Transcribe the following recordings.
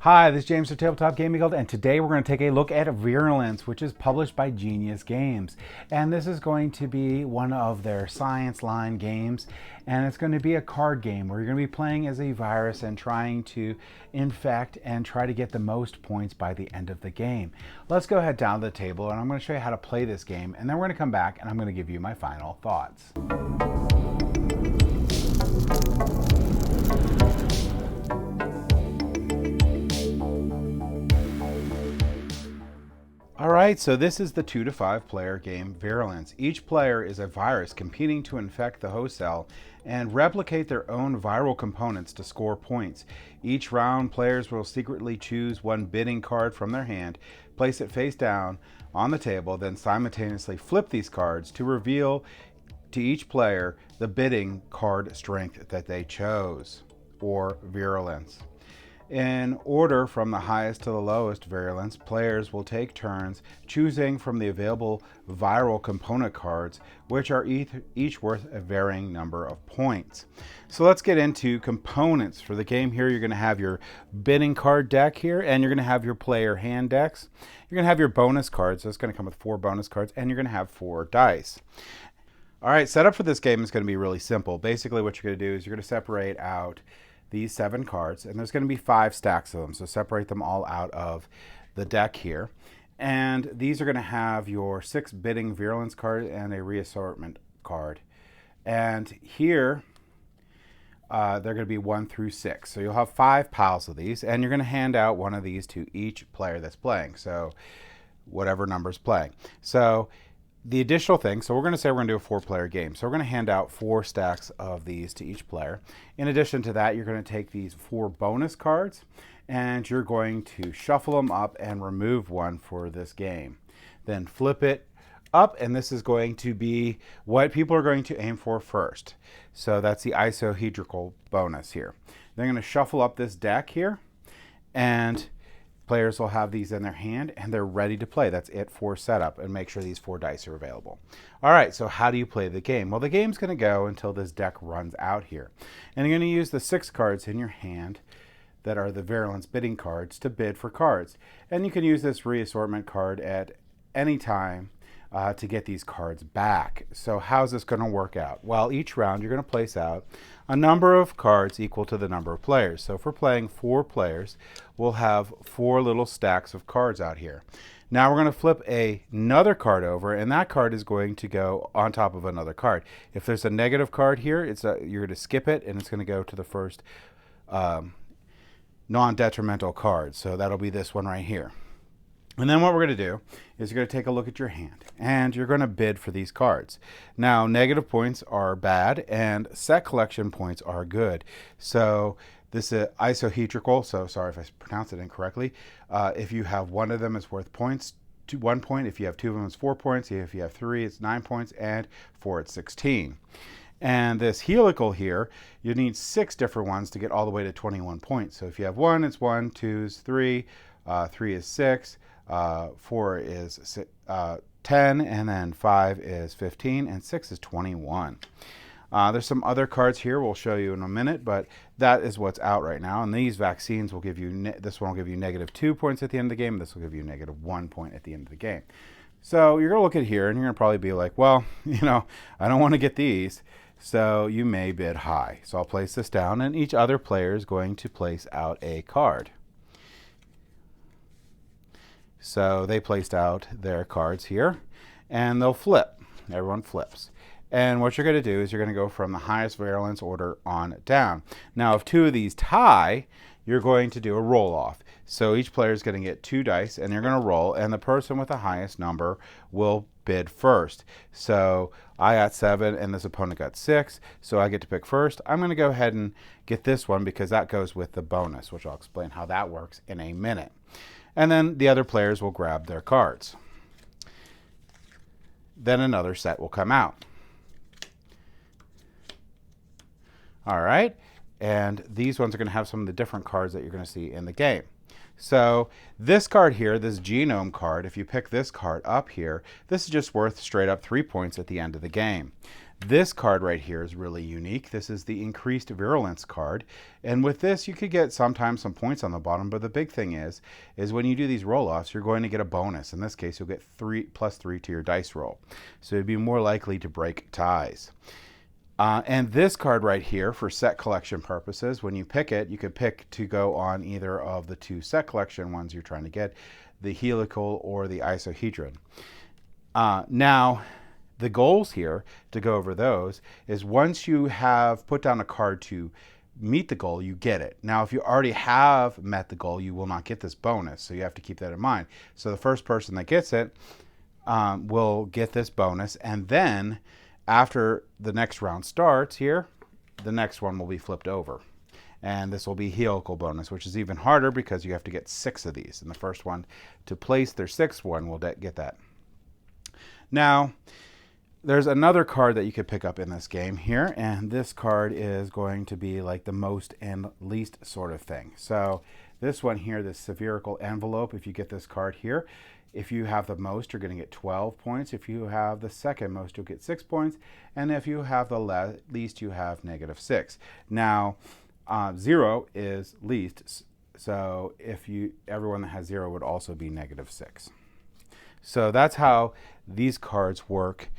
Hi, this is James from Tabletop Gaming Guild, and today we're going to take a look at Virulence, which is published by Genius Games. And this is going to be one of their science line games, and it's going to be a card game where you're going to be playing as a virus and trying to infect and try to get the most points by the end of the game. Let's go ahead down to the table, and I'm going to show you how to play this game, and then we're going to come back and I'm going to give you my final thoughts. Alright, so this is the 2 to 5 player game Virulence. Each player is a virus competing to infect the host cell and replicate their own viral components to score points. Each round, players will secretly choose one bidding card from their hand, place it face down on the table, then simultaneously flip these cards to reveal to each player the bidding card strength that they chose, or Virulence. In order from the highest to the lowest virulence, players will take turns choosing from the available viral component cards, which are each worth a varying number of points. So let's get into components for the game. Here you're going to have your bidding card deck here, and you're going to have your player hand decks. You're going to have your bonus cards, so it's going to come with 4 bonus cards, and you're going to have 4 dice. All right, setup for this game is going to be really simple. Basically what you're going to do is you're going to separate out these 7 cards, and there's going to be 5 stacks of them, so separate them all out of the deck here. And these are going to have your 6 bidding virulence card and a reassortment card. And here they're going to be 1 through 6, so you'll have 5 piles of these, and you're going to hand out one of these to each player that's playing, so whatever number's playing. So the additional thing, so we're going to say we're going to do a 4-player game. So we're going to hand out 4 stacks of these to each player. In addition to that, you're going to take these 4 bonus cards and you're going to shuffle them up and remove one for this game. Then flip it up, and this is going to be what people are going to aim for first. So that's the isohedral bonus here. They're going to shuffle up this deck here, and players will have these in their hand and they're ready to play. That's it for setup, and make sure these 4 dice are available. All right, so how do you play the game? Well, the game's going to go until this deck runs out here. And you're going to use the 6 cards in your hand that are the Virulence bidding cards to bid for cards. And you can use this reassortment card at any time to get these cards back. So how's this going to work out? Well, each round you're going to place out a number of cards equal to the number of players. So if we're playing 4 players, we'll have 4 little stacks of cards out here. Now we're going to flip another card over, and that card is going to go on top of another card. If there's a negative card here, you're going to skip it, and it's going to go to the first non-detrimental card. So that'll be this one right here. And then what we're going to do is you're going to take a look at your hand, and you're going to bid for these cards. Now, negative points are bad, and set collection points are good. So this is isohedral, so sorry if I pronounced it incorrectly. If you have one of them, it's worth points, 1 point. If you have 2 of them, it's 4 points. If you have 3, it's 9 points, and 4, it's 16. And this helical here, you need 6 different ones to get all the way to 21 points. So if you have 1, it's 1, 2 is 3, 3 is 6, 4 is 10, and then 5 is 15, and 6 is 21. There's some other cards here we'll show you in a minute, but that is what's out right now. And these vaccines will give you, this one will give you -2 points at the end of the game. This will give you -1 point at the end of the game. So you're going to look at here, and you're going to probably be like, well, I don't want to get these. So you may bid high. So I'll place this down, and each other player is going to place out a card. So they placed out their cards here, and they'll flip. Everyone flips. And what you're going to do is you're going to go from the highest virulence order on down. Now, if 2 of these tie, you're going to do a roll-off. So each player is going to get 2 dice, and you're going to roll, and the person with the highest number will bid first. So I got 7, and this opponent got 6, so I get to pick first. I'm going to go ahead and get this one because that goes with the bonus, which I'll explain how that works in a minute. And then the other players will grab their cards. Then another set will come out. All right, and these ones are going to have some of the different cards that you're going to see in the game. So this card here, this genome card, if you pick this card up here, this is just worth straight up 3 points at the end of the game. This card right here is really unique. This is the increased virulence card. And with this, you could get sometimes some points on the bottom, but the big thing is when you do these roll-offs, you're going to get a bonus. In this case, you'll get +3 to your dice roll. So you'd be more likely to break ties. And this card right here, for set collection purposes, when you pick it, you could pick to go on either of the 2 set collection ones you're trying to get, the helical or the isohedron. Now, the goals here, to go over those, is once you have put down a card to meet the goal, you get it. Now, if you already have met the goal, you will not get this bonus, so you have to keep that in mind. So the first person that gets it will get this bonus, and then after the next round starts here, the next one will be flipped over. And this will be helical bonus, which is even harder because you have to get 6 of these. And the first one to place their 6th one will get that. Now, there's another card that you could pick up in this game here, and this card is going to be like the most and least sort of thing. So this one here, this spherical envelope, if you get this card here, if you have the most, you're going to get 12 points. If you have the second most, you'll get 6 points. And if you have the least, you have -6. Now, 0 is least, so everyone that has 0 would also be -6. So that's how these cards work.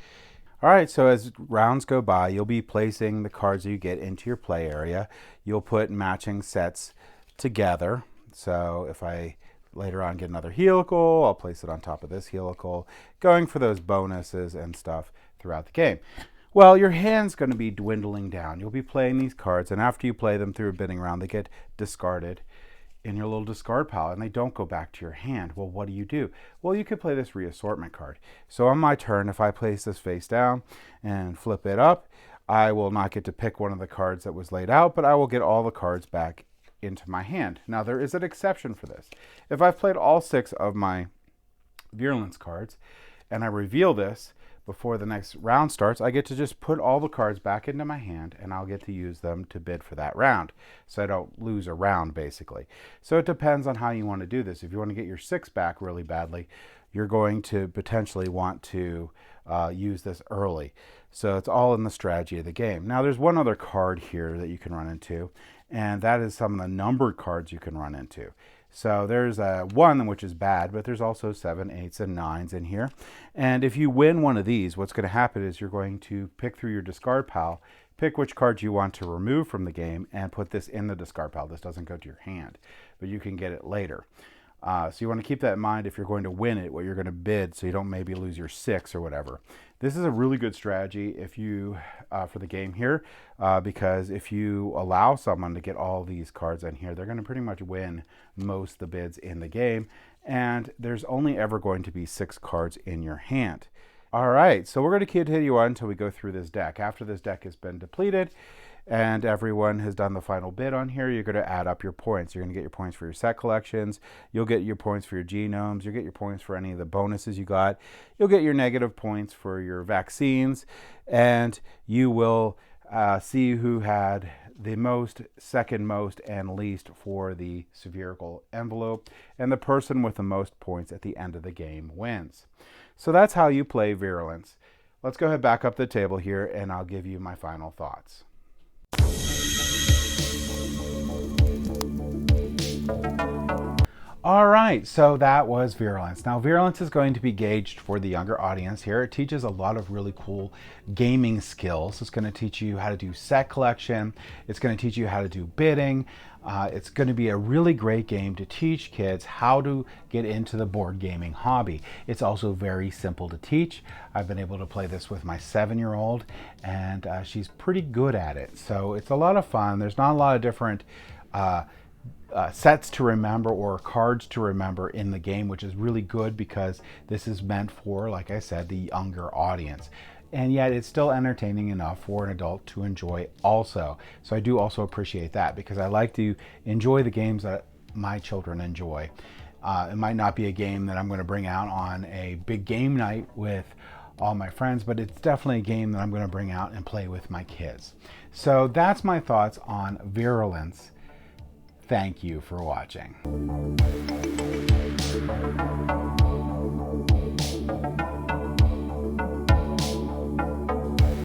All right, so as rounds go by, you'll be placing the cards that you get into your play area. You'll put matching sets together. So if I later on get another helical, I'll place it on top of this helical, going for those bonuses and stuff throughout the game. Well, your hand's going to be dwindling down. You'll be playing these cards, and after you play them through a bidding round, they get discarded in your little discard pile, and they don't go back to your hand. Well, what do? Well, you could play this reassortment card. So on my turn, if I place this face down and flip it up, I will not get to pick one of the cards that was laid out, but I will get all the cards back into my hand. Now, there is an exception for this. If I've played all 6 of my virulence cards and I reveal this before the next round starts, I get to just put all the cards back into my hand, and I'll get to use them to bid for that round, so I don't lose a round, basically. So it depends on how you want to do this. If you want to get your 6 back really badly, you're going to potentially want to use this early. So it's all in the strategy of the game. Now, there's one other card here that you can run into, and that is some of the numbered cards you can run into. So there's a 1, which is bad, but there's also 7, 8s, and 9s in here. And if you win one of these, what's going to happen is you're going to pick through your discard pile, pick which cards you want to remove from the game, and put this in the discard pile. This doesn't go to your hand, but you can get it later. So you want to keep that in mind if you're going to win it, what you're going to bid, so you don't maybe lose your 6 or whatever. This is a really good strategy if you for the game here, because if you allow someone to get all these cards in here, they're going to pretty much win most of the bids in the game, and there's only ever going to be 6 cards in your hand. All right, so we're going to continue on until we go through this deck. After this deck has been depleted and everyone has done the final bid on here, you're going to add up your points. You're going to get your points for your set collections. You'll get your points for your genomes. You'll get your points for any of the bonuses you got. You'll get your negative points for your vaccines. And you will see who had the most, second most, and least for the spherical envelope. And the person with the most points at the end of the game wins. So that's how you play Virulence. Let's go ahead back up the table here, and I'll give you my final thoughts. All right, so that was Virulence. Now, Virulence is going to be gauged for the younger audience here. It teaches a lot of really cool gaming skills. It's going to teach you how to do set collection. It's going to teach you how to do bidding. It's going to be a really great game to teach kids how to get into the board gaming hobby. It's also very simple to teach. I've been able to play this with my 7-year-old, and she's pretty good at it. So it's a lot of fun. There's not a lot of different sets to remember or cards to remember in the game, which is really good because this is meant for, like I said, the younger audience. And yet it's still entertaining enough for an adult to enjoy also. So I do also appreciate that because I like to enjoy the games that my children enjoy. It might not be a game that I'm going to bring out on a big game night with all my friends, but it's definitely a game that I'm going to bring out and play with my kids. So that's my thoughts on Virulence. Thank you for watching.